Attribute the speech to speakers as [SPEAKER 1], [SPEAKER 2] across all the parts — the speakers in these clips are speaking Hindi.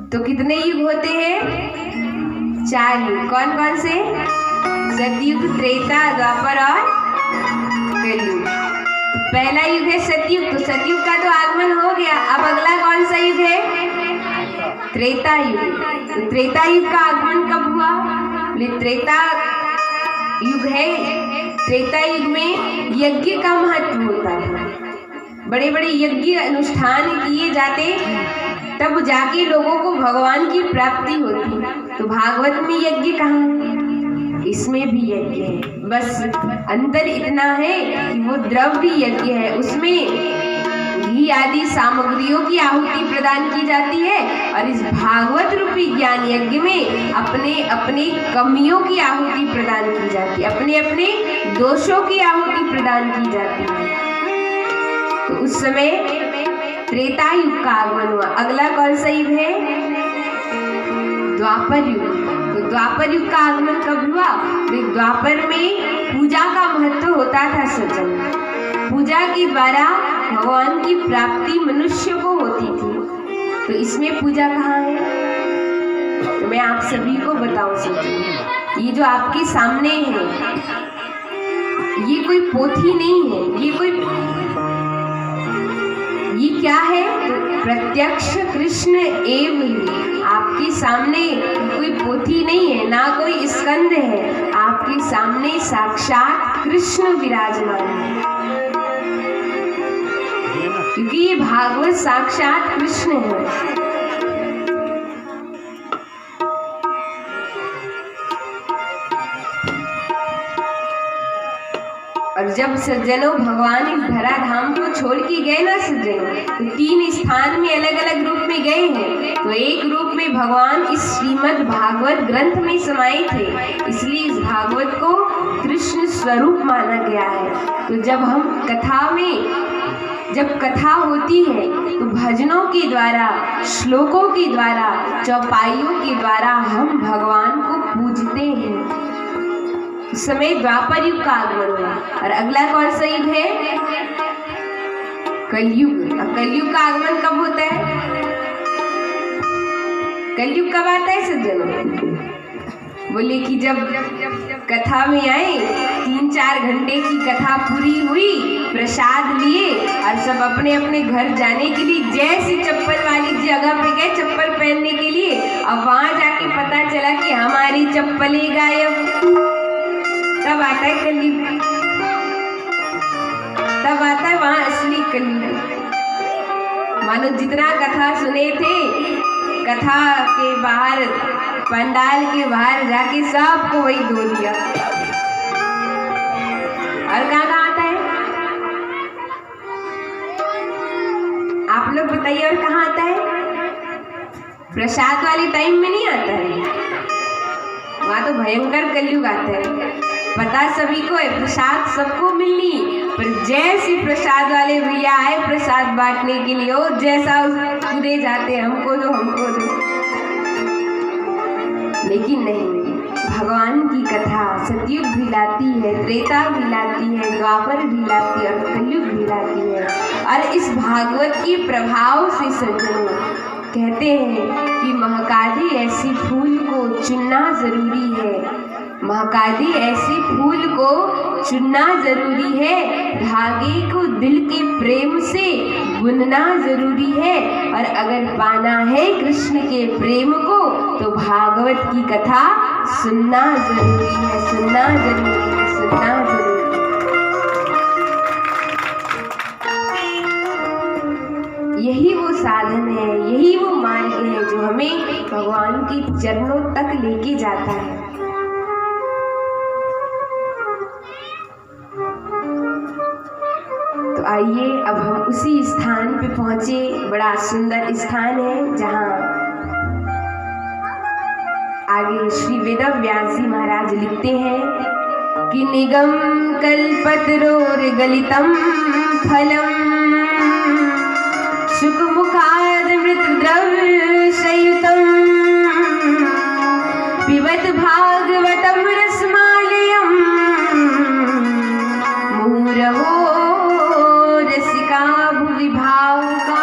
[SPEAKER 1] तो कितने युग होते हैं? 4 युग। कौन कौन से? सतयुग, त्रेता, द्वापर और कलयुग। पहला युग है सतयुग, तो सतयुग का तो आगमन हो गया। अब अगला कौन सा युग है? त्रेता युग। तो त्रेता युग का आगमन कब हुआ? त्रेता युग है। त्रेता युग में यज्ञ का महत्व होता है, बड़े बड़े यज्ञ अनुष्ठान किए जाते, तब जाके लोगों को भगवान की प्राप्ति होती। तो भागवत में यज्ञ कहाँ है? इसमें भी यज्ञ है, बस अंतर इतना है कि वो द्रव्य यज्ञ है, उसमें घी आदि सामग्रियों की आहुति प्रदान की जाती है, और इस भागवत रूपी ज्ञान यज्ञ में अपने अपने कमियों की आहुति प्रदान की जाती है, अपने अपने दोषों की आहुति प्रदान की जाती है। तो उस समय त्रेता युग का आगमन हुआ। अगला कौन सा युग है? द्वापर युग। तो द्वापर युग का आगमन कब हुआ? द्वापर में पूजा का महत्व होता था सज्जन। पूजा के द्वारा भगवान की प्राप्ति मनुष्य को होती थी। तो इसमें पूजा कहाँ है? तो मैं आप सभी को बताऊं सज्जन, ये जो आपके सामने है, ये कोई पोथी नहीं है, ये क्या है? तो प्रत्यक्ष कृष्ण एव ही। आपके सामने कोई पोथी नहीं है, ना कोई स्कंद है, आपके सामने साक्षात कृष्ण विराजमान है, क्योंकि ये भागवत साक्षात कृष्ण है। और जब सज्जनों भगवान इस धराधाम को छोड़ के गए ना सज्जनों, तो 3 स्थान में अलग अलग रूप में गए हैं। तो एक रूप में भगवान इस श्रीमद् भागवत ग्रंथ में समाये थे, इसलिए इस भागवत को कृष्ण स्वरूप माना गया है। तो जब हम कथा में जब कथा होती है तो भजनों के द्वारा, श्लोकों के द्वारा, चौपाइयों के द्वारा हम भगवान को पूजते हैं। उस समय द्वापर युग का आगमन हुआ। और अगला कौन सा युग है? कलयुग। और कलयुग का आगमन कब होता है? कलयुग कब आता है सज्जनों? बोले कि जब कथा में आए, 3-4 घंटे की कथा पूरी हुई, प्रसाद लिए और सब अपने अपने घर जाने के लिए जैसी चप्पल वाली जगह पे गए चप्पल पहनने के लिए, अब वहां जाके पता चला कि हमारी चप्पलें गायब। तब आता है कलयुग, तब आता है वहां असली कलयुग। मानो जितना कथा सुने थे, कथा के बाहर, पंडाल के बाहर जाके सबको वही धो दिया। और कहाँ आता है? आप लोग बताइए, और कहाँ आता है? प्रसाद वाले टाइम में नहीं आता है, वहां तो भयंकर कलयुग आता है। पता सभी को है, प्रसाद सबको मिलनी, पर जैसे प्रसाद वाले भैया आए प्रसाद बांटने के लिए, वो जैसा पूरे जाते, हमको दो, हमको दो। लेकिन नहीं, भगवान की कथा सतयुग भी लाती है, त्रेता भी लाती है, द्वापर भी लाती है और कलयुग भी लाती है। और इस भागवत के प्रभाव से सज्जनों कहते हैं कि महाकाली ऐसी फूल को चुनना जरूरी है, महाकाली ऐसे फूल को चुनना जरूरी है, धागे को दिल के प्रेम से बुनना जरूरी है, और अगर पाना है कृष्ण के प्रेम को तो भागवत की कथा सुनना जरूरी है, सुनना जरूरी है, सुनना जरूरी है। यही वो साधन है, यही वो मार्ग है जो हमें भगवान के चरणों तक लेके जाता है। तो आइए अब हम उसी स्थान पे पहुंचे, बड़ा सुंदर स्थान है, जहाँ आगे श्री वेदव्यास जी महाराज लिखते हैं कि निगम कल्पतरोर्गलितं फलम शुकमुखादमृत द्रव्य सयुतं पिबत भागवतं रसमालयं मुहुरहो रसिका भुवि भावुका।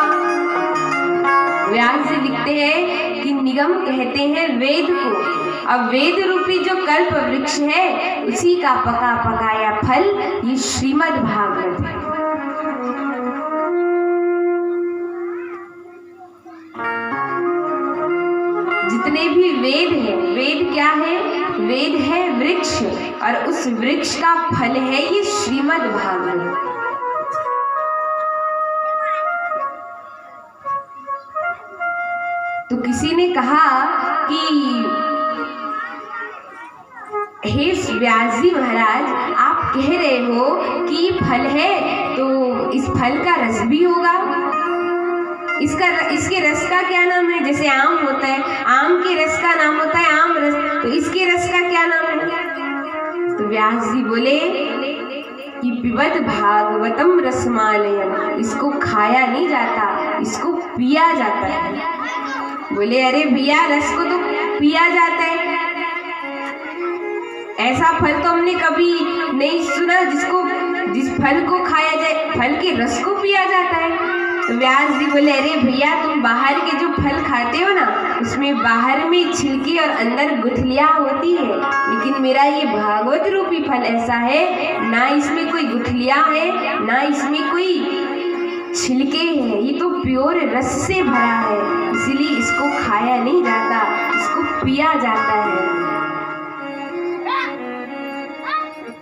[SPEAKER 1] व्यास जी लिखते हैं कि निगम कहते हैं वेद को। अब वेद रूपी जो कल्प वृक्ष है उसी का पका पकाया फल ये श्रीमद् भागवत है। जितने भी वेद है, वेद क्या है? वेद है वृक्ष और उस वृक्ष का फल है ये श्रीमद् भागवत। तो किसी ने कहा कि हे व्यास जी महाराज, आप कह रहे हो कि फल है तो इस फल का रस भी होगा, इसके रस का क्या नाम है? जैसे आम होता है, आम के रस का नाम होता है आम रस, तो इसके रस का क्या नाम है? तो व्यास जी बोले कि पिबत भागवतम रसमालयम, इसको खाया नहीं जाता, इसको पिया जाता है। बोले अरे भैया, रस को तो पिया जाता है, ऐसा फल तो हमने कभी नहीं सुना जिस फल को खाया जाए, फल के रस को पिया जाता है। तो व्यास जी बोले अरे भैया, तुम बाहर के जो फल खाते हो ना, उसमें बाहर में छिलके और अंदर गुठलियाँ होती है, लेकिन मेरा ये भागवत रूपी फल ऐसा है, ना इसमें कोई गुठलियाँ है ना इसमें कोई छिलके हैं, ये तो प्योर रस से भरा है, इसलिए इसको खाया नहीं जाता, इसको पिया जाता है।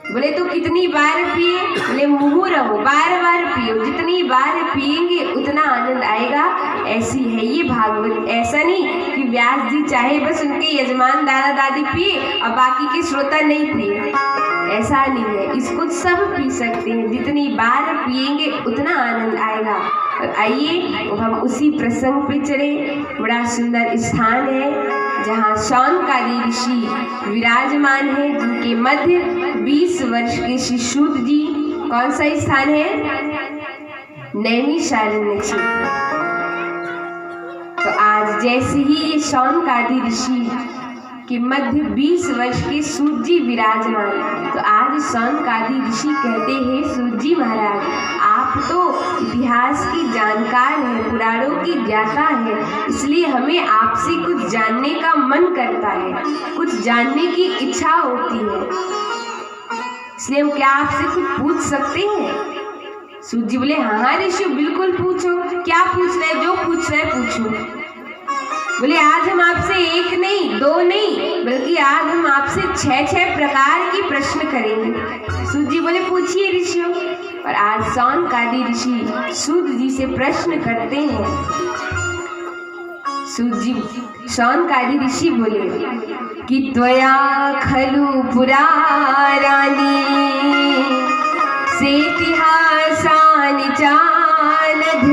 [SPEAKER 1] बोले तो कितनी बार पिए? बोले मुँह रहो, बार बार पियो, जितनी बार पिएंगे उतना आनंद आएगा। ऐसी है ये भागवत। ऐसा नहीं कि व्यास जी चाहे बस उनके यजमान दादा दादी पिए और बाकी के श्रोता नहीं पिए, ऐसा नहीं है। इसको सब पी सकते हैं, जितनी बार पिएंगे उतना आनंद आएगा। और आइए तो हम उसी प्रसंग पे चले। बड़ा सुंदर स्थान है जहाँ शौनकादि ऋषि विराजमान है, जिनके मध्य 20 वर्ष के श्री सूत जी। कौन सा स्थान है? नैमिषारण्य क्षेत्र। तो आज जैसे ही ये शौनकादि ऋषि के मध्य 20 वर्ष के सूत जी विराजमान, तो आज शौनकादि ऋषि कहते हैं सूत जी महाराज, आप तो इतिहास की जानकार हैं, पुराणों की ज्ञाता है, इसलिए हमें आपसे कुछ जानने का मन करता है, कुछ जानने की इच्छा होती है, इसलिए हम क्या आपसे कुछ पूछ सकते हैं? सूत जी बोले हाँ ऋषि, बिल्कुल पूछो, क्या पूछना है? जो पूछना है पूछो। बोले आज हम आपसे एक नहीं, दो नहीं, बल्कि आज हम आपसे 6 प्रकार की प्रश्न करेंगे। सूत जी बोले पूछिए ऋषियों। और आज शौनकादि ऋषि सूत जी से प्रश्न करते हैं। सूत जी, शौनकादि ऋषि बोले कि त्वया खलु पुराणानि सेतिहासानि चानघ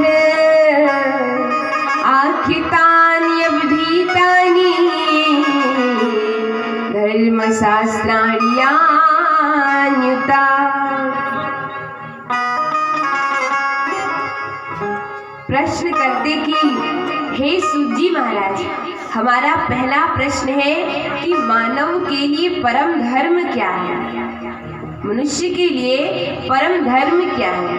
[SPEAKER 1] आख्यातानि अवधीतानि धर्मशास्त्राणि यान्युता। प्रश्न करते कि हे सूत जी महाराज, हमारा पहला प्रश्न है कि मानव के लिए परम धर्म क्या है? मनुष्य के लिए परम धर्म क्या है?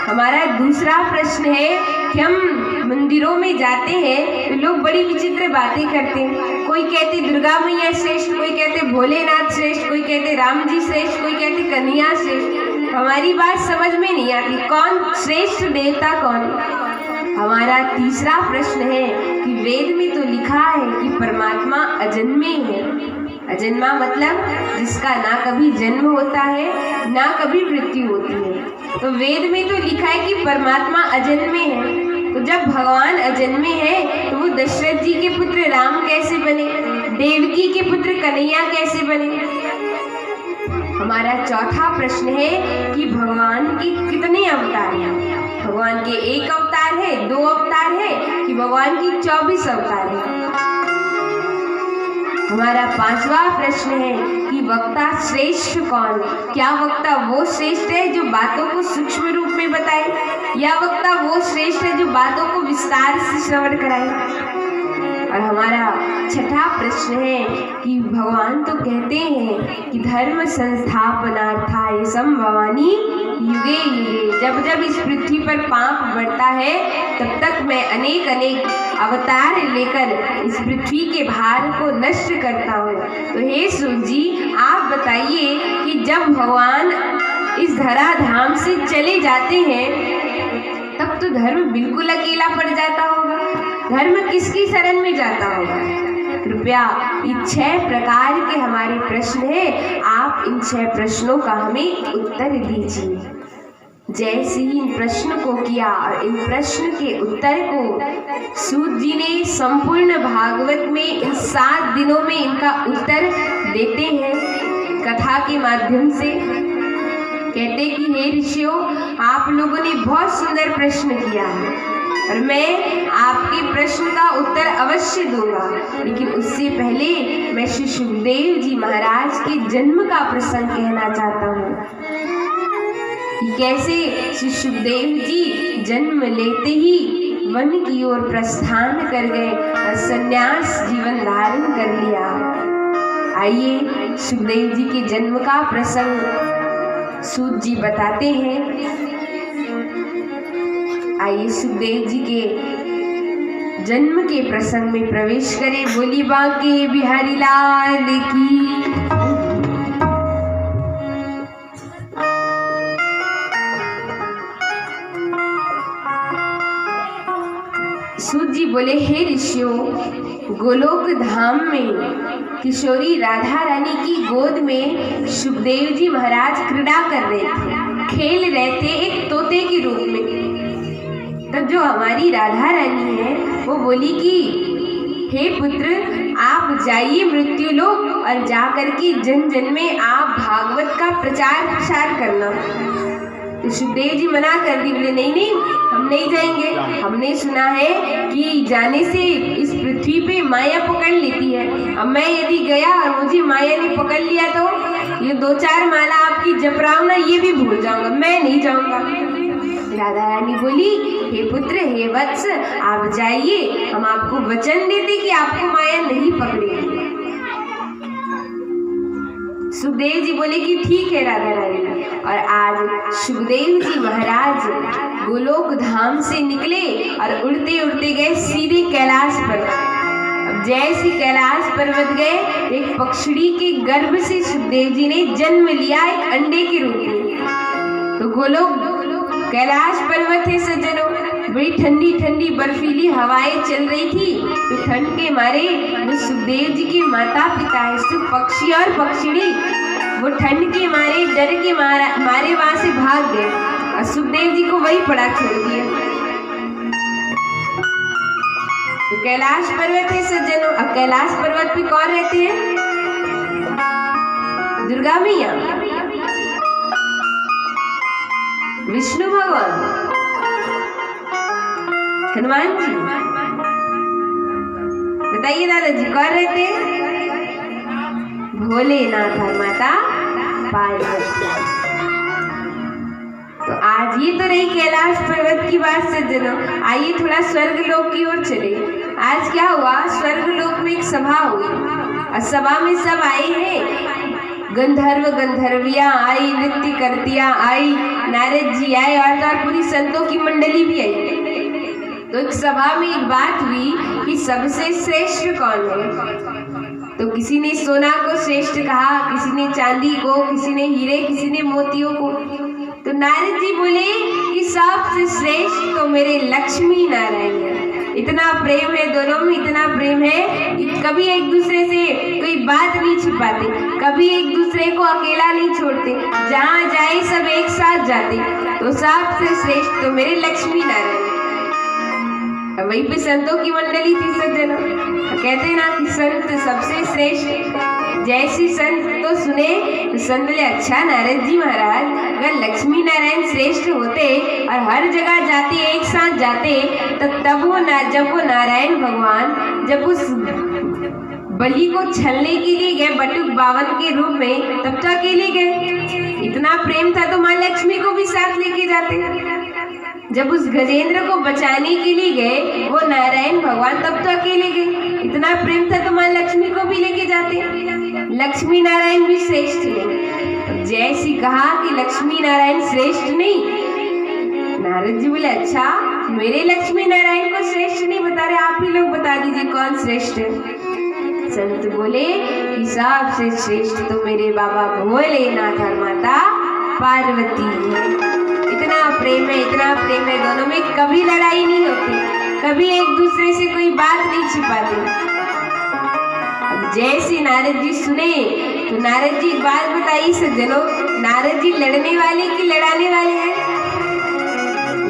[SPEAKER 1] हमारा दूसरा प्रश्न है कि हम मंदिरों में जाते हैं तो लोग बड़ी विचित्र बातें करते हैं। कोई कहते दुर्गा मैया श्रेष्ठ, कोई कहते भोलेनाथ श्रेष्ठ, कोई कहते राम जी श्रेष्ठ, कोई कहते कन्हैया श्रेष्ठ। हमारी बात समझ में नहीं आती, कौन श्रेष्ठ देवता कौन? हमारा तीसरा प्रश्न है कि वेद में तो लिखा है कि परमात्मा अजन्मे है। अजन्मा मतलब जिसका ना कभी जन्म होता है ना कभी मृत्यु होती है। तो वेद में तो लिखा है कि परमात्मा अजन्मे है। तो जब भगवान अजन्मे हैं तो वो दशरथ जी के पुत्र राम कैसे बने? देवकी के पुत्र कन्हैया कैसे बने? हमारा चौथा प्रश्न है कि भगवान के कितने अवतार हैं? भगवान के एक अवतार है, 2 अवतार है कि भगवान की 24 अवतार है? हमारा पांचवा प्रश्न है कि वक्ता श्रेष्ठ कौन? क्या वक्ता वो श्रेष्ठ है जो बातों को सूक्ष्म रूप में बताए, या वक्ता वो श्रेष्ठ है जो बातों को विस्तार से श्रवण कराए? और हमारा छठा प्रश्न है कि भगवान तो कहते हैं कि धर्म संस्थापनार्थाय संभवानि युगे युगे। जब जब इस पृथ्वी पर पाप बढ़ता है तब तक मैं अनेक अनेक अवतार लेकर इस पृथ्वी के भार को नष्ट करता हूँ। तो हे सूत जी, आप बताइए कि जब भगवान इस धराधाम से चले जाते हैं तब तो धर्म बिल्कुल अकेला पड़ जाता होगा। धर्म किसकी शरण में जाता होगा? कृपया इन 6 प्रकार के हमारे प्रश्न हैं, आप इन 6 प्रश्नों का हमें उत्तर दीजिए। जैसे ही इन प्रश्न को किया और इन प्रश्न के उत्तर को सूत जी ने संपूर्ण भागवत में इन 7 दिनों में इनका उत्तर देते हैं कथा के माध्यम से। कहते कि हे ऋषियों, आप लोगों ने बहुत सुंदर प्रश्न किया है और मैं आपके प्रश्न का उत्तर अवश्य दूंगा, लेकिन उससे पहले मैं श्री सुखदेव जी महाराज के जन्म का प्रसंग कहना चाहता हूँ कि कैसे श्री सुखदेव जी जन्म लेते ही वन की ओर प्रस्थान कर गए और संन्यास जीवन धारण कर लिया। आइए सुखदेव जी के जन्म का प्रसंग सूत जी बताते हैं। आइए सुखदेव जी के जन्म के प्रसंग में प्रवेश करें। बोली बांके बिहारी लाल की। सूत जी बोले, हे ऋषियों, गोलोक धाम में किशोरी राधा रानी की गोद में सुखदेव जी महाराज क्रीड़ा कर रहे थे, खेल रहे थे एक तोते के रूप में। तब जो हमारी राधा रानी है वो बोली कि हे पुत्र, आप जाइए मृत्यु लोक और जाकर के जन जन में आप भागवत का प्रचार प्रसार करना। तो सुखदेव जी मना कर दी, बोले नहीं नहीं, हम नहीं जाएंगे। हमने सुना है कि जाने से इस पृथ्वी पे माया पकड़ लेती है। अब मैं यदि गया और मुझे माया ने पकड़ लिया तो ये 2-4 माला आपकी जप रहा हूं ना, ये भी भूल जाऊंगा, मैं नहीं जाऊंगा। राधा रानी बोली, हे पुत्र, हे वत्स, आप जाइए, हम आपको वचन देते कि आपको माया नहीं पकड़ेगी। सुखदेव जी बोले कि ठीक है राधा रानी। और आज सुखदेव जी महाराज गोलोक धाम से निकले और उड़ते उड़ते गए सीधे कैलाश पर्वत। अब जैसे कैलाश पर्वत गए, एक पक्षी के गर्भ से सुखदेव जी ने जन्म लिया एक अंडे के रूप में। तो गोलोक कैलाश पर्वत है सज्जनों, बड़ी ठंडी ठंडी बर्फीली हवाएं चल रही थी। तो ठंड के मारे जो सुखदेव जी के माता पिता है, सो पक्षी और पक्षिणी, वो ठंड के मारे डर के मारे वहां से भाग गए और सुखदेव जी को वही पड़ा छोड़ दिया। तो कैलाश पर्वत है सज्जनों, अब कैलाश पर्वत पे कौन रहते हैं? दुर्गा मैया, विष्णु भगवान, हनुमान जी। बताइए दादाजी, कौन रहते हैं? भोलेनाथ और माता पार्वती। तो आज ये तो रही कैलाश पर्वत की बात सज्जनों। आइए थोड़ा स्वर्ग लोक की ओर चले। आज क्या हुआ, स्वर्ग लोक में एक सभा हुई और सभा में सब आए हैं, गंधर्व गंधर्वियां आई, नृत्य करतियां आई, नारद जी आए और पूरी संतों की मंडली भी आई। तो एक सभा में एक बात हुई कि सबसे श्रेष्ठ कौन है? तो किसी ने सोना को श्रेष्ठ कहा, किसी ने चांदी को, किसी ने हीरे, किसी ने मोतियों को। तो नारद जी बोले कि सबसे श्रेष्ठ तो मेरे लक्ष्मी नारायण है। इतना प्रेम है दोनों में, इतना प्रेम है कि कभी एक दूसरे से कोई बात नहीं छिपाते, कभी एक दूसरे को अकेला नहीं छोड़ते, जहाँ जाए सब एक साथ जाते। तो सबसे श्रेष्ठ तो मेरे लक्ष्मी नारायण। वहीं पे संतों की मंडली थी सज्जनों। कहते हैं ना कि संत सबसे श्रेष्ठ। जैसी संत तो सुने तो संत बोले, अच्छा नारद जी महाराज, अगर लक्ष्मी नारायण श्रेष्ठ होते और हर जगह जाते, एक साथ जाते, तो तब जब वो नारायण भगवान जब उस बलि को छलने के लिए गए बटुक बावन के रूप में, तब तो अकेले गए। इतना प्रेम था तो माँ लक्ष्मी को भी साथ लेके जाते। जब उस गजेंद्र को बचाने के लिए गए वो नारायण भगवान, तब तो अकेले गए। इतना प्रेम था तो माँ लक्ष्मी को भी लेके जाते। लक्ष्मी नारायण भी श्रेष्ठ नहीं। जैसी कहा कि लक्ष्मी नारायण श्रेष्ठ नहीं, नारद जी बोले अच्छा, मेरे लक्ष्मी नारायण को श्रेष्ठ नहीं बता रहे, आप ही लोग बता दीजिए कौन श्रेष्ठ है। संत बोले हिसाब से श्रेष्ठ तो मेरे बाबा भोलेनाथ और माता पार्वती है। इतना प्रेम है, इतना प्रेम है, दोनों में कभी लड़ाई नहीं होती, कभी एक दूसरे से कोई बात नहीं छिपाते। अब जैसे नारद जी सुने तो नारद जी एक बात बताई सज्जनों, नारद जी लड़ने वाले कि लड़ाने वाले हैं?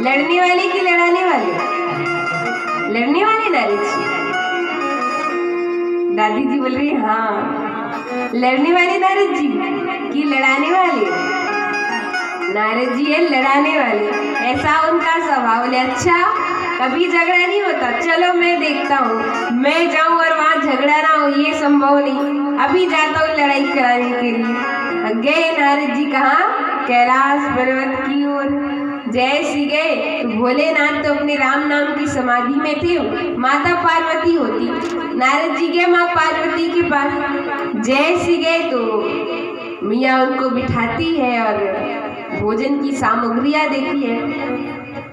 [SPEAKER 1] लड़ने वाले कि लड़ाने वाले? लड़ने वाले नारद जी। दादी जी बोल रही हाँ, लड़ने वाले नारद जी कि लड़ाने वाले? नारद जी है लड़ाने वाले, ऐसा उनका स्वभाव। बोले अच्छा, कभी झगड़ा नहीं होता, चलो मैं देखता हूँ, मैं जाऊँ और वहाँ झगड़ा ना हो, ये संभव नहीं, अभी जाता हूँ लड़ाई कराने के लिए। गए नारद जी कहाँ? कैलाश पर्वत की ओर। जैसे गए तो भोलेनाथ तो अपने राम नाम की समाधि में थे, माता पार्वती होती। नारद जी गए माँ पार्वती के पास। जैसे गए तो मियाँ उनको बिठाती है और भोजन की सामग्रियाँ देती है।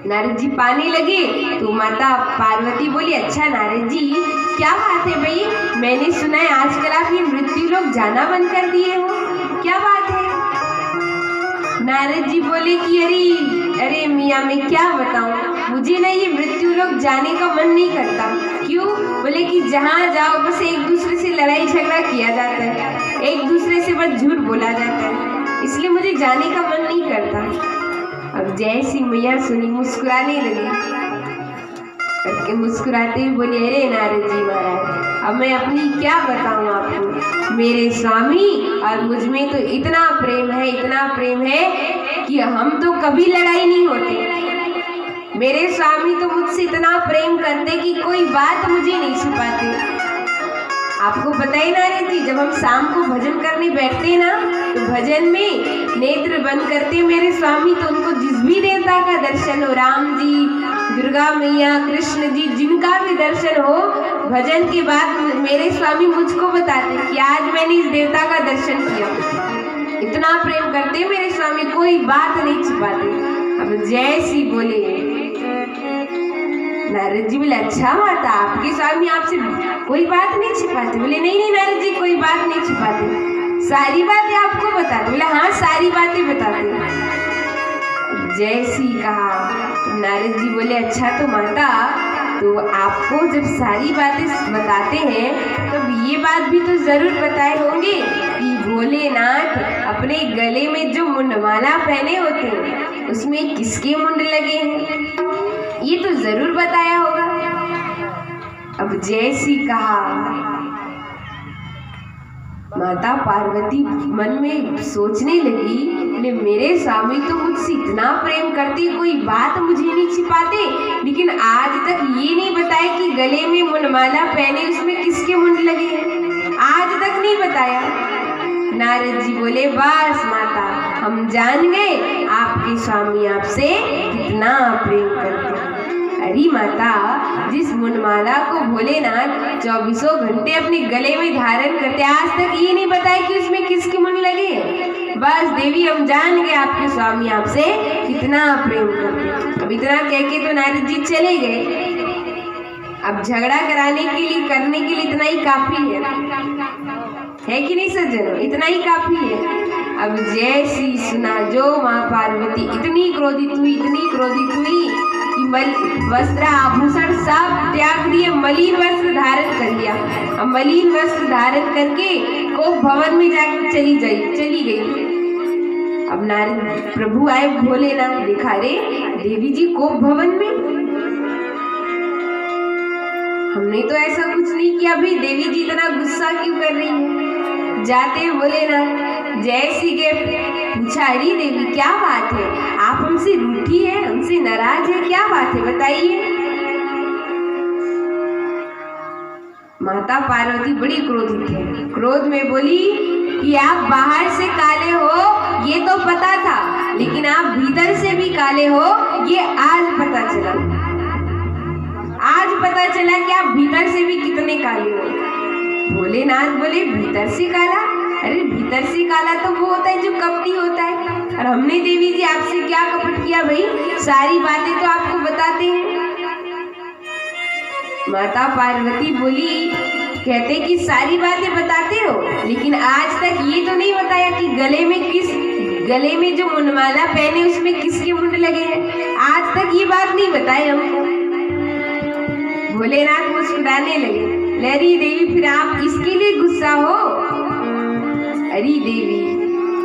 [SPEAKER 1] नारद जी पाने लगे तो माता पार्वती बोली अच्छा नारद जी क्या बात है भाई, मैंने सुना है आजकल आप ये मृत्यु लोग जाना बंद कर दिए हो, क्या बात है? नारद जी बोले कि अरे मियाँ मैं क्या बताऊं, मुझे ना ये मृत्यु लोग जाने का मन नहीं करता। क्यों? बोले कि जहाँ जाओ बस एक दूसरे से लड़ाई झगड़ा किया जाता है, एक दूसरे से बस झूठ बोला जाता है, इसलिए मुझे जाने का मन नहीं करता। अब जैसी मैया सुनी मुस्कुराने लगी, करके मुस्कुराते हुए बोले अरे नारद जी महाराज अब मैं अपनी क्या बताऊं आपको, मेरे स्वामी और मुझ में तो इतना प्रेम है, इतना प्रेम है कि हम तो कभी लड़ाई नहीं होती। मेरे स्वामी तो मुझसे इतना प्रेम करते कि कोई बात मुझे नहीं छुपाते। आपको पता ही नारद जी, जब हम शाम को भजन करने बैठते हैं ना तो भजन में नेत्र बंद करते मेरे स्वामी, तो उनको जिस भी देवता का दर्शन हो, राम जी, दुर्गा मैया, कृष्ण जी, जिनका भी दर्शन हो, भजन के बाद मेरे स्वामी मुझको बताते कि आज मैंने इस देवता का दर्शन किया। इतना प्रेम करते मेरे स्वामी, कोई बात नहीं छिपाते। अब जैसी बोले नारद जी, बोले अच्छा माता आपके स्वामी आपसे कोई बात नहीं छिपाते? बोले नहीं नारद जी कोई बात नहीं छिपाते, सारी बातें आपको बताते। बोले हाँ सारी बातें बताते। जैसी कहा नारद जी बोले अच्छा तो माता तो आपको जब सारी बातें बताते हैं तब ये बात भी तो जरूर बताए होंगे कि भोलेनाथ अपने गले में जो मुंडमाला पहने होते हैं उसमें किसके मुंड लगे हैं, ये तो जरूर बताया होगा। अब जैसी कहा माता पार्वती मन में सोचने लगी, बोले मेरे स्वामी तो मुझसे इतना प्रेम करते, कोई बात मुझे नहीं छिपाते, लेकिन आज तक ये नहीं बताया कि गले में मुंडमाला पहने उसमें किसके मुंड लगे हैं, आज तक नहीं बताया। नारद जी बोले बस माता हम जान गए आपके स्वामी आपसे कितना प्रेम करते हैं। अरे माता जिस मुंडमाला को भोलेनाथ 24 घंटे अपने गले में धारण करते, आज तक ये नहीं बताया कि उसमें किसके मुंड लगे। बस देवी हम जान गए आपके स्वामी आपसे कितना प्रेम करते। अब इतना कह के तो नारद जी चले गए। अब झगड़ा कराने के लिए करने के लिए इतना ही काफी है कि नहीं सज्जनों, इतना ही काफी है। अब जैसी सुना जो माँ पार्वती इतनी क्रोधित हुई, इतनी क्रोधित हुई कि वस्त्र आभूषण सब त्याग दिए, मलिन वस्त्र धारण कर लिया। अब मलिन वस्त्र धारण करके कोप भवन में जाकर चली गई। अब नारद प्रभु आए, भोलेनाथ देखा रे देवी जी कोप भवन में, हमने तो ऐसा कुछ नहीं किया, अभी देवी जी इतना गुस्सा क्यों कर रही है। जाते भोलेनाथ जैसी के पूछा अरे देवी क्या बात है, आप हमसे रूठी है, हमसे नाराज है, क्या बात है बताइए। माता पार्वती बड़ी क्रोधित है। क्रोध में बोली कि आप बाहर से काले हो ये तो पता था, लेकिन आप भीतर से भी काले हो ये आज पता चला। आज पता चला कि आप भीतर से भी कितने काले हो। भोलेनाथ बोले भीतर से काला? अरे भीतर से काला तो वो होता है जो कपटी होता है। और हमने देवी जी आपसे क्या कपट किया भाई? सारी बातें तो आपको बताते हैं। माता पार्वती बोली, कहते कि सारी बातें बताते हो, लेकिन आज तक ये तो नहीं बताया कि गले में जो मुंडमाला पहने उसमें किसके मुंड लगे हैं। आज तक ये बात नहीं बताई हमको। भोलेनाथ मुस्कुराने लगे। अरे देवी फिर आप इसके लिए गुस्सा हो? अरे देवी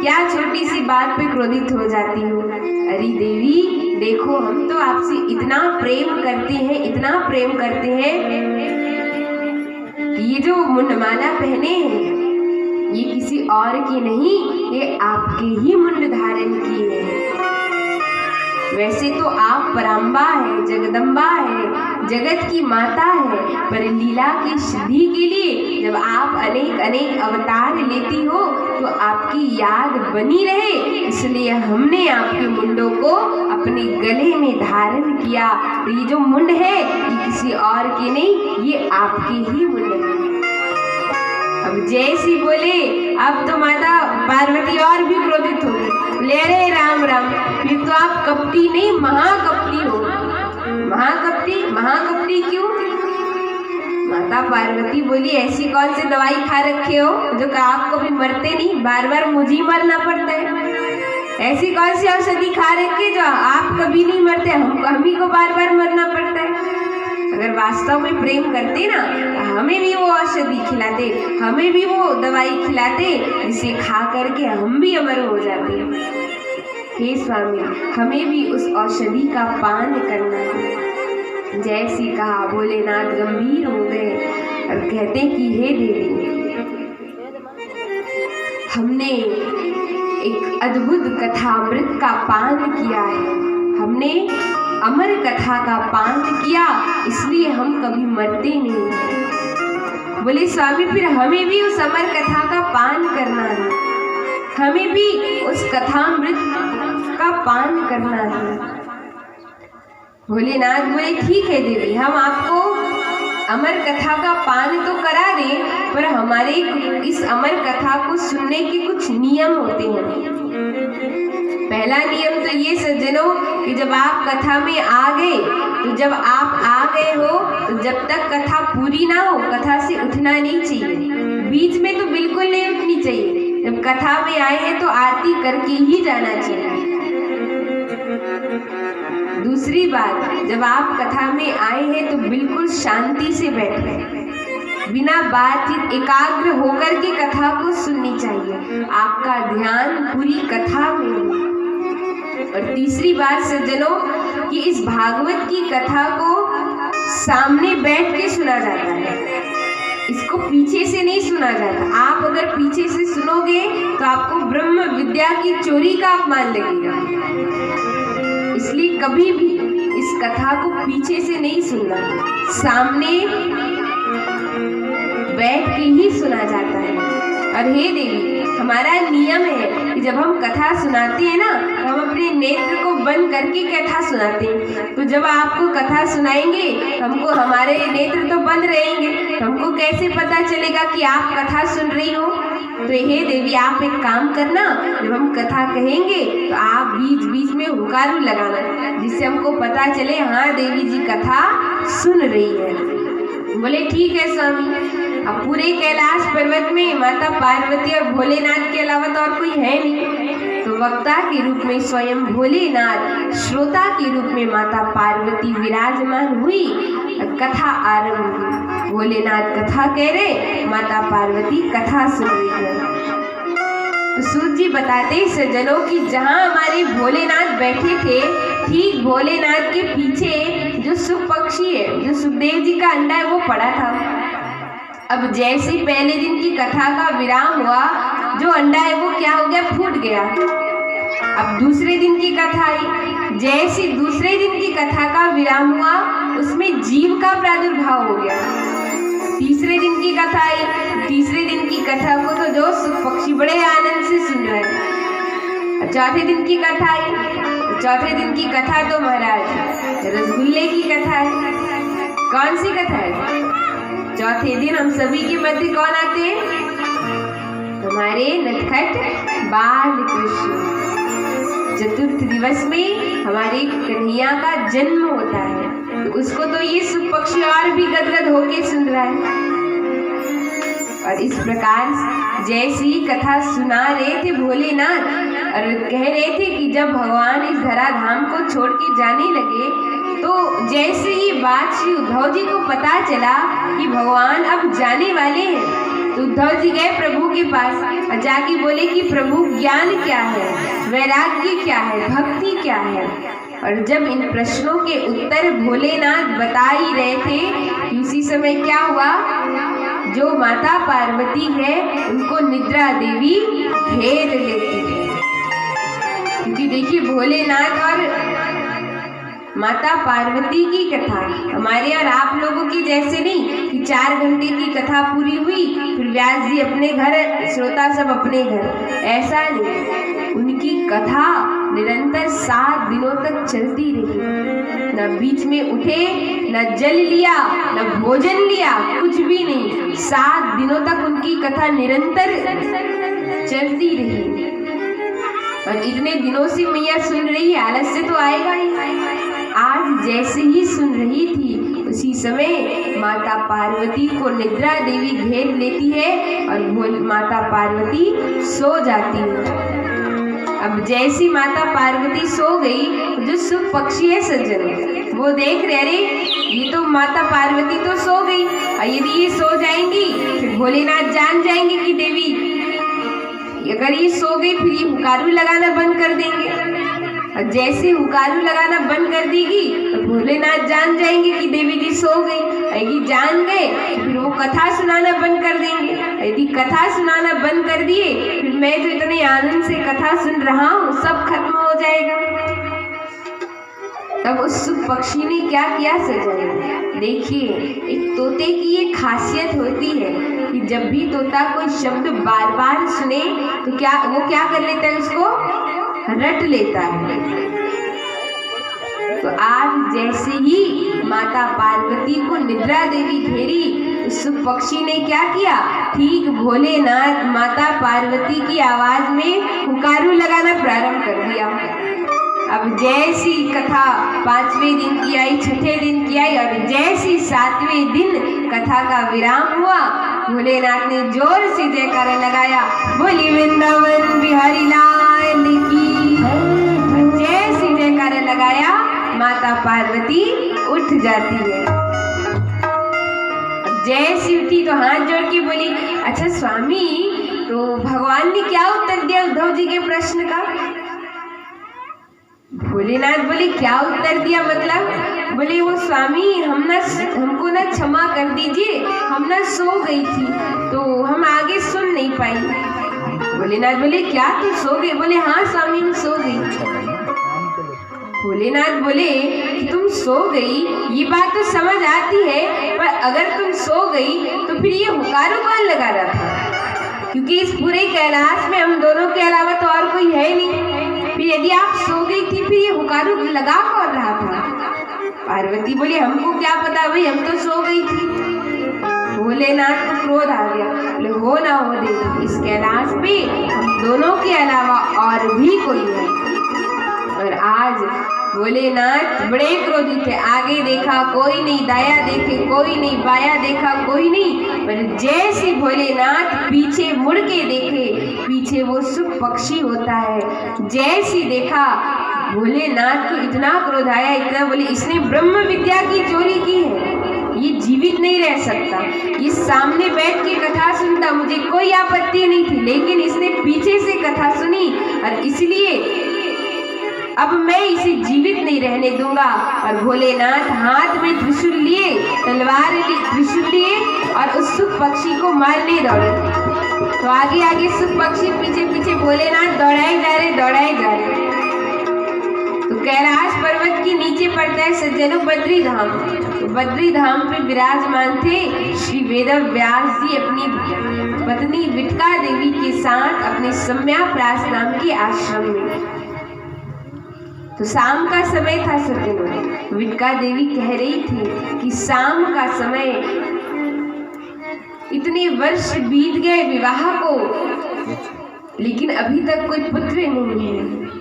[SPEAKER 1] क्या छोटी सी बात पे क्रोधित हो जाती हो? अरे देवी देखो हम तो आपसे इतना प्रेम करते हैं, इतना प्रेम करते हैं। ये जो मुंडमाला पहने हैं ये किसी और की नहीं, ये आपके ही मुंड धारण किए हैं। वैसे तो आप पराम्बा है, जगदम्बा है, जगत की माता है, पर लीला की सिद्धि के लिए जब आप अनेक अनेक अवतार लेती हो तो आपकी याद बनी रहे, इसलिए हमने आपके मुंडों को अपने गले में धारण किया। तो ये जो मुंड है ये किसी और के नहीं, ये आपके ही मुंड है। अब जैसी बोले अब तो माता पार्वती और भी क्रोधित हो गई। ले रे राम राम, फिर तो आप कपटी नहीं महाकपटी हो। महाकपटी क्यों? माता पार्वती बोली ऐसी कौन सी दवाई खा रखे हो जो आपको भी मरते नहीं, बार बार मुझे ही मरना पड़ता है। ऐसी कौन सी औषधि खा रखे जो आप कभी नहीं मरते, हम ही को बार बार मरना पड़ता है। अगर वास्तव में प्रेम करते ना तो हमें भी वो औषधि खिलाते, हमें भी वो दवाई खिलाते जिसे खा करके हम भी अमर हो जाते। हे स्वामी हमें भी उस औषधि का पान करना है। जैसी कहा भोलेनाथ गंभीर हो गए और कहते कि हे देवी हमने एक अद्भुत कथामृत का पान किया है, हमने अमर कथा का पान किया, इसलिए हम कभी मरते नहीं। बोले स्वामी फिर हमें भी उस अमर कथा का पान करना है, हमें भी उस कथामृत का पान करना है। भोलेनाथ बोले ठीक है देवी हम आपको अमर कथा का पान तो करा दें, पर हमारे इस अमर कथा को सुनने के कुछ नियम होते हैं। पहला नियम तो ये सज्जनों कि जब आप कथा में आ गए तो जब आप आ गए हो तो जब तक कथा पूरी ना हो कथा से उठना नहीं चाहिए, बीच में तो बिल्कुल नहीं उठनी चाहिए। जब कथा में आए हैं तो आरती करके ही जाना चाहिए। दूसरी बात जब आप कथा में आए हैं तो बिल्कुल शांति से बैठे, बिना बातचीत एकाग्र होकर के कथा को सुननी चाहिए, आपका ध्यान पूरी कथा में हो। और तीसरी बात सज्जनों कि इस भागवत की कथा को सामने बैठ के सुना जाता है, इसको पीछे से नहीं सुना जाता। आप अगर पीछे से सुनोगे तो आपको ब्रह्म विद्या की चोरी का अपमान लगेगा, इसलिए कभी भी इस कथा को पीछे से नहीं सुनना, सामने बैठ के ही सुना जाता है। और हे देवी हमारा नियम है कि जब हम कथा सुनाते हैं ना तो हम अपने नेत्र को बंद करके कथा सुनाते हैं। तो जब आपको कथा सुनाएंगे हमको हमारे नेत्र तो बंद रहेंगे, तो हमको कैसे पता चलेगा कि आप कथा सुन रही हो? तो हे देवी आप एक काम करना, जब हम कथा कहेंगे तो आप बीच बीच में हुंकार लगाना, जिससे हमको पता चले हाँ देवी जी कथा सुन रही है। बोले ठीक है स्वामी। अब पूरे कैलाश पर्वत में माता पार्वती और भोलेनाथ के अलावा तो और कोई है नहीं, तो वक्ता के रूप में स्वयं भोलेनाथ, श्रोता के रूप में माता पार्वती विराजमान हुई। कथा आरंभ हुई, भोलेनाथ कथा कह रहे, माता पार्वती कथा सुन रही है। तो सूत जी बताते सज्जनों कि जहाँ हमारे भोलेनाथ बैठे थे ठीक भोलेनाथ के पीछे जो सुख पक्षी है, जो सुखदेव जी का अंडा है वो पड़ा था। अब जैसे पहले दिन की कथा का विराम हुआ जो अंडा है वो क्या हो गया, फूट गया। अब दूसरे दिन की कथा आई, जैसे दूसरे दिन की कथा का विराम हुआ उसमें जीव का प्रादुर्भाव हो गया। तीसरे दिन की कथा आई। तीसरे दिन की कथा को तो जो पक्षी बड़े आनंद से सुन रहे हैं। चौथे दिन की कथा आई। चौथे दिन की कथा तो महाराज रसगुल्ले की कथा है। कौन सी कथा है? चौथे दिन हम सभी के मध्य कौन आते हैं? हमारे नटखट बाल कृष्ण। चतुर्थ दिवस में हमारे कन्हैया का जन्म होता है, तो उसको तो ये सब पक्षी और भी गदगद होके सुन रहा है। और इस प्रकार जैसी कथा सुना रहे थे भोलेनाथ और कह रहे थे कि जब भगवान इस धराधाम को छोड़ के जाने लगे, तो जैसे ही बात श्री उद्धव जी को पता चला कि भगवान अब जाने वाले हैं, तो उद्धव जी गए प्रभु के पास और जाके बोले कि प्रभु ज्ञान क्या है, वैराग्य क्या है, भक्ति क्या है। और जब इन प्रश्नों के उत्तर भोलेनाथ बता ही रहे थे, उसी समय क्या हुआ, जो माता पार्वती है उनको निद्रा देवी घेर लेती है। क्योंकि देखिए भोलेनाथ और माता पार्वती की कथा हमारे और आप लोगों की जैसे नहीं कि 4 घंटे की कथा पूरी हुई फिर व्यास जी अपने घर, श्रोता सब अपने घर, ऐसा नहीं। उनकी कथा निरंतर 7 दिनों तक चलती रही। न बीच में उठे, न जल लिया, न भोजन लिया, कुछ भी नहीं। 7 दिनों तक उनकी कथा निरंतर चलती रही। और इतने दिनों से मैया सुन रही है, आलस्य तो आएगा ही। आज जैसे ही सुन रही थी उसी समय माता पार्वती को निद्रा देवी घेर लेती है और माता पार्वती सो जाती है। अब जैसी माता पार्वती सो गई, जो सुख पक्षी है सज्जन वो देख रहे, अरे ये तो माता पार्वती तो सो गई, और यदि ये सो जाएंगी फिर भोलेनाथ जान जाएंगे कि देवी, अगर ये सो गई फिर ये हुकारू लगाना बंद कर देंगे। और जैसे हुकारू लगाना बंद कर देगी तो भोलेनाथ जान जाएंगे कि देवी जी सो गई। यदि जान गए फिर वो कथा सुनाना बंद कर देंगे। यदि कथा सुनाना बंद कर दिए फिर मैं जो इतने आनंद से कथा सुन रहा हूँ सब खत्म हो जाएगा। तब उस पक्षी ने क्या किया सजन, देखिए एक तोते की ये खासियत होती है कि जब भी तोता कोई शब्द बार बार सुने तो वो क्या कर लेता है, उसको रट लेता है। तो आज जैसे ही माता पार्वती को निद्रा देवी घेरी, उस पक्षी ने क्या किया, ठीक भोलेनाथ माता पार्वती की आवाज में हुकारू लगाना प्रारंभ कर दिया। अब जैसी कथा 5वें दिन की आई, 6ठे दिन की आई, और जैसी 7वें दिन कथा का विराम हुआ, भोलेनाथ ने जोर से जयकारा लगाया, बोली वृंदावन बिहारी लाल की। जैसी जयकारा लगाया माता पार्वती उठ जाती है। जैसी उठी तो हाथ जोड़ के बोली, अच्छा स्वामी, तो भगवान ने क्या उत्तर दिया उद्धव जी के प्रश्न का? भोलेनाथ बोले क्या उत्तर दिया मतलब? बोले वो स्वामी हमको ना क्षमा कर दीजिए, हम ना सो गई थी तो हम आगे सुन नहीं पाई। भोलेनाथ बोले क्या तुम सो गई? बोले हाँ स्वामी हम सो गई। भोलेनाथ बोले कि तुम सो गई ये बात तो समझ आती है, पर अगर तुम सो गई तो फिर ये हुकारू कौन लगा रहा था? क्योंकि इस पूरे कैलाश में हम दोनों के अलावा तो और कोई है नहीं। फिर यदि आप सो गई थी फिर ये हुकारू लगा कौन रहा था? पार्वती बोली हमको क्या पता भाई, हम तो सो गई थी। भोलेनाथ को क्रोध आ गया, बोले हो ना हो देवी, इस कैलाश पे हम दोनों के अलावा और भी कोई है। और आज भोलेनाथ बड़े क्रोधित थे। आगे देखा कोई नहीं, दाया देखे कोई नहीं, बाया देखा कोई नहीं, पर जैसे भोलेनाथ पीछे मुड़ के देखे, पीछे वो सुख पक्षी होता है। जैसे देखा भोलेनाथ को इतना क्रोध आया, इतना बोले इसने ब्रह्म विद्या की चोरी की है, ये जीवित नहीं रह सकता। ये सामने बैठ के कथा सुनता, मुझे कोई आपत्ति नहीं थी, लेकिन इसने पीछे से कथा सुनी और इसलिए अब मैं इसे जीवित नहीं रहने दूंगा। और भोलेनाथ हाथ में त्रिशूल लिए, तलवार ली, त्रिशूल लिए और उस सुख पक्षी को मारने दौड़े। तो आगे आगे सुख पक्षी, पीछे पीछे भोलेनाथ दौड़ाए जा रहे। तो कैलाश पर्वत के नीचे पड़ता है सज्जनों बद्री धाम। तो बद्री धाम पे विराजमान थे श्री वेद व्यास जी अपनी पत्नी विटका देवी के साथ अपने सम्याप्रास नाम के आश्रम में। तो शाम का समय था सज्जनों। विटका देवी कह रही थी कि शाम का समय, इतने वर्ष बीत गए विवाह को, लेकिन अभी तक कोई पुत्र नहीं है।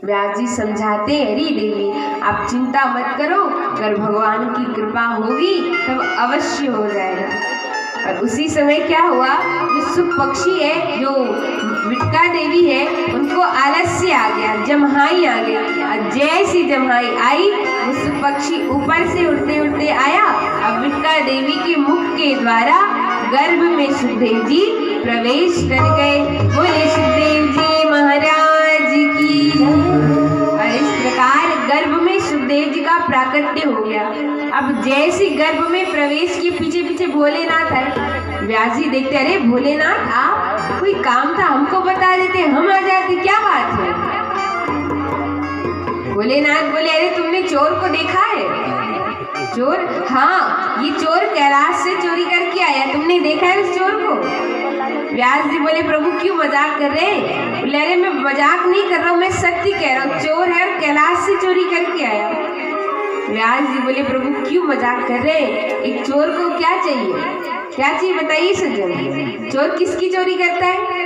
[SPEAKER 1] व्यास जी समझाते, अरे देवी आप चिंता मत करो, अगर भगवान की कृपा होगी तब अवश्य हो जाएगा। और उसी समय क्या हुआ, जो सुख पक्षी है, जो विटका देवी है, उनको आलस्य आ गया, जम्हाई आ गई। और जैसी जम्हाई आई वो सुख पक्षी ऊपर से उड़ते उड़ते आया और विटका देवी के मुख के द्वारा गर्भ में सुखदेव जी प्रवेश कर गए। बोले सुखदेव जी महाराज की जय। और इस प्रकार गर्भ में सुखदेव जी का प्राकट्य हो गया। अब जैसे गर्भ में प्रवेश के पीछे पीछे भोलेनाथ है। व्यास जी देखते, अरे भोलेनाथ आप, कोई काम था हमको बता देते, हम आ जाते, क्या बात है। भोलेनाथ बोले, अरे तुमने चोर को देखा है? चोर? हाँ, ये चोर कैलाश से चोरी करके आया, तुमने देखा है उस चोर को? व्यास जी बोले, प्रभु क्यों मजाक कर रहे हैं? बोले, अरे मैं मजाक नहीं कर रहा हूँ, मैं सत्य कह रहा हूँ, चोर है और कैलाश से चोरी करके आया। व्यास जी बोले, प्रभु क्यों मजाक कर रहे हैं? एक चोर को क्या चाहिए, क्या चाहिए बताइए सज्जन। चोर किसकी चोरी करता है?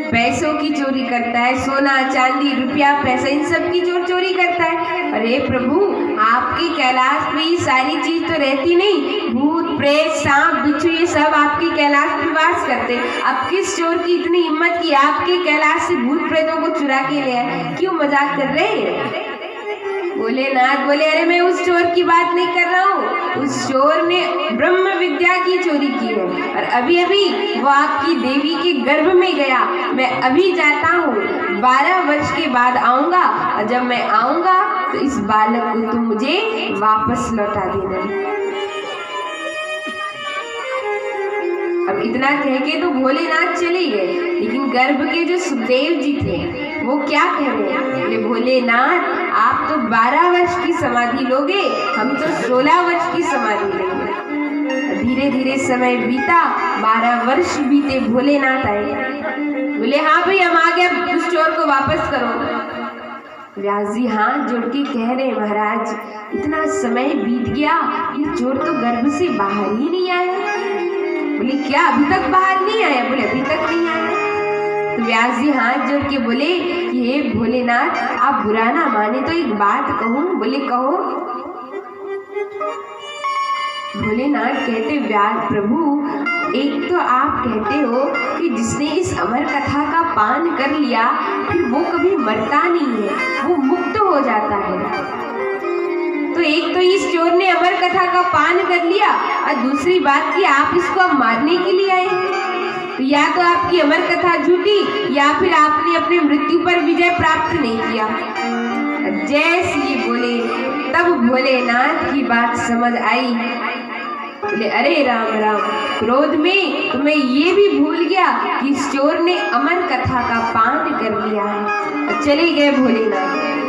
[SPEAKER 1] पैसों की चोरी करता है, सोना चांदी रुपया पैसा इन सब की चोरी करता है। अरे प्रभु आपके कैलाश में ये सारी चीज तो रहती नहीं, भूत प्रेत सांप बिच्छू ये सब आपके कैलाश में वास करते। अब किस चोर की इतनी हिम्मत की आपके कैलाश से भूत प्रेतों को चुरा के ले आए? क्यों मजाक कर रहे हैं? भोलेनाथ बोले, अरे मैं उस चोर की बात नहीं कर रहा हूँ, उस चोर ने ब्रह्म विद्या की चोरी की है और अभी अभी वो आपकी देवी के गर्भ में गया। मैं अभी जाता हूँ, 12 वर्ष के बाद आऊंगा और जब मैं आऊंगा तो इस बालक को तुम मुझे वापस लौटा देना। अब इतना कह के तो भोलेनाथ चले गए, लेकिन गर्भ के जो सुखदेव जी थे वो क्या कह रहे हैं? बोले, भोलेनाथ आप तो 12 वर्ष की समाधि लोगे, हम तो 16 वर्ष की समाधि लेंगे। धीरे धीरे समय बीता, 12 वर्ष बीते, भोलेनाथ आए। बोले, हाँ भाई हम आ गए, उस चोर को वापस करो। व्यास जी हाथ जोड़ के कह रहे, महाराज इतना समय बीत गया, ये चोर तो गर्भ से बाहर ही नहीं आया। बोले, क्या अभी तक बाहर नहीं आया? बोले, अभी तक नहीं आया। तो व्यास जी हाथ जोड़ के बोले कि हे भोलेनाथ आप बुरा ना माने तो एक बात कहूँ। बोले, कहो। भोलेनाथ कहते, व्यास प्रभु एक तो आप कहते हो कि जिसने इस अमर कथा का पान कर लिया फिर वो कभी मरता नहीं है, वो मुक्त हो जाता है। तो एक तो इस चोर ने अमर कथा का पान कर लिया और दूसरी बात कि आप इसको अब मारने के लिए आए। तो या तो आपकी अमर कथा झूठी या फिर आपने अपने मृत्यु पर विजय प्राप्त नहीं किया। जैसे ये बोले तब भोलेनाथ की बात समझ आई। बोले, अरे राम राम, क्रोध में तो मैं ये भी भूल गया कि इस चोर ने अमर कथा का पान कर लिया है। चले गए भोलेनाथ।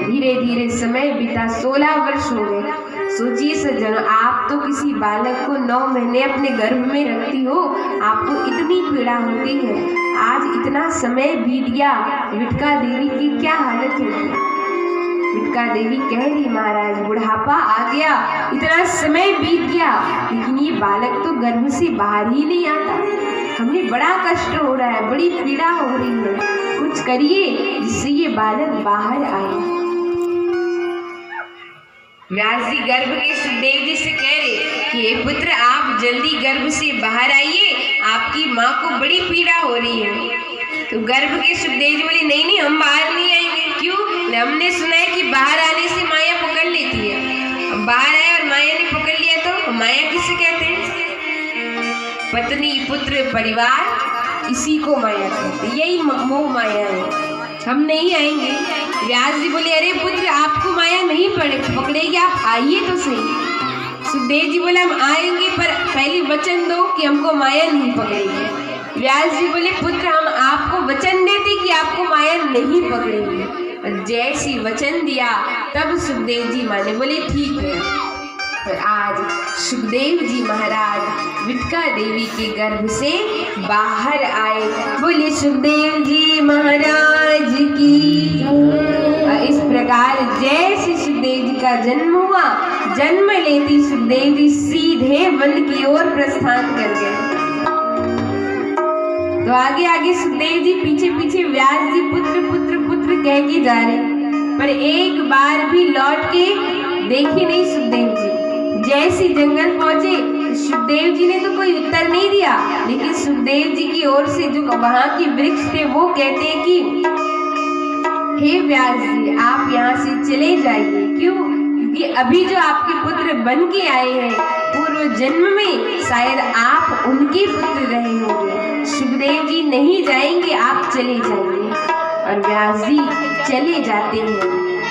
[SPEAKER 1] धीरे धीरे समय बीता, 16 वर्ष हो गए। सोचिए सज्जन, आप तो किसी बालक को 9 महीने अपने गर्भ में रखती हो, आपको इतनी पीड़ा होती है। आज इतना समय बीत गया, विटका देवी की क्या हालत होगी? विटका देवी कह रही, महाराज बुढ़ापा आ गया, इतना समय बीत गया, लेकिन ये बालक तो गर्भ से बाहर ही नहीं आता। हमें बड़ा कष्ट हो रहा है, बड़ी पीड़ा हो रही है, कुछ करिए जिससे ये बालक बाहर आए। व्यास जी गर्भ के सुखदेव जी से कह रहे कि हे पुत्र आप जल्दी गर्भ से बाहर आइए, आपकी माँ को बड़ी पीड़ा हो रही है। तो गर्भ के सुखदेव जी बोले, नहीं नहीं हम बाहर नहीं आएंगे। क्यों? हमने सुना है कि बाहर आने से माया पकड़ लेती है। अब बाहर आए और माया ने पकड़ लिया तो माया किसे कहते हैं? पत्नी पुत्र परिवार, इसी को माया कहते हैं। यही मोह माया है, हम नहीं आएंगे। व्यास जी बोले, अरे पुत्र आपको माया नहीं पकड़ेगी, आप आइए तो सही। सुखदेव जी बोले, हम आएंगे पर पहले वचन दो कि हमको माया नहीं पकड़ेगी। व्यास जी बोले पुत्र हम आपको वचन देते कि आपको माया नहीं पकड़ेगी। और जैसी वचन दिया तब सुखदेव जी माने, बोले ठीक है। और आज सुखदेव जी महाराज विटका देवी के गर्भ से बाहर आए। बोले सुखदेव जी महाराज की। इस प्रकार जैसे सुखदेव जी का जन्म हुआ, जन्म लेती सुखदेव जी सीधे वन की ओर प्रस्थान कर गए। तो आगे आगे सुखदेव जी पीछे पीछे व्यास जी पुत्र पुत्र पुत्र कह के जा रहे, पर एक बार भी लौट के देखे नहीं सुखदेव जी। जैसे जंगल पहुंचे सुखदेव जी ने तो कोई उत्तर नहीं दिया, लेकिन सुखदेव जी की ओर से जो वहां के वृक्ष थे वो कहते हैं कि हे व्यास जी आप यहाँ से चले जाइए। क्यों? क्योंकि अभी जो आपके पुत्र बन के आए हैं पूर्व जन्म में शायद आप उनके पुत्र रहे होंगे। सुखदेव जी नहीं जाएंगे, आप चले जाइए। और व्यास जी चले जाते हैं।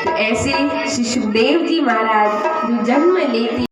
[SPEAKER 1] तो ऐसे श्री सुखदेव जी महाराज जो जन्म लेते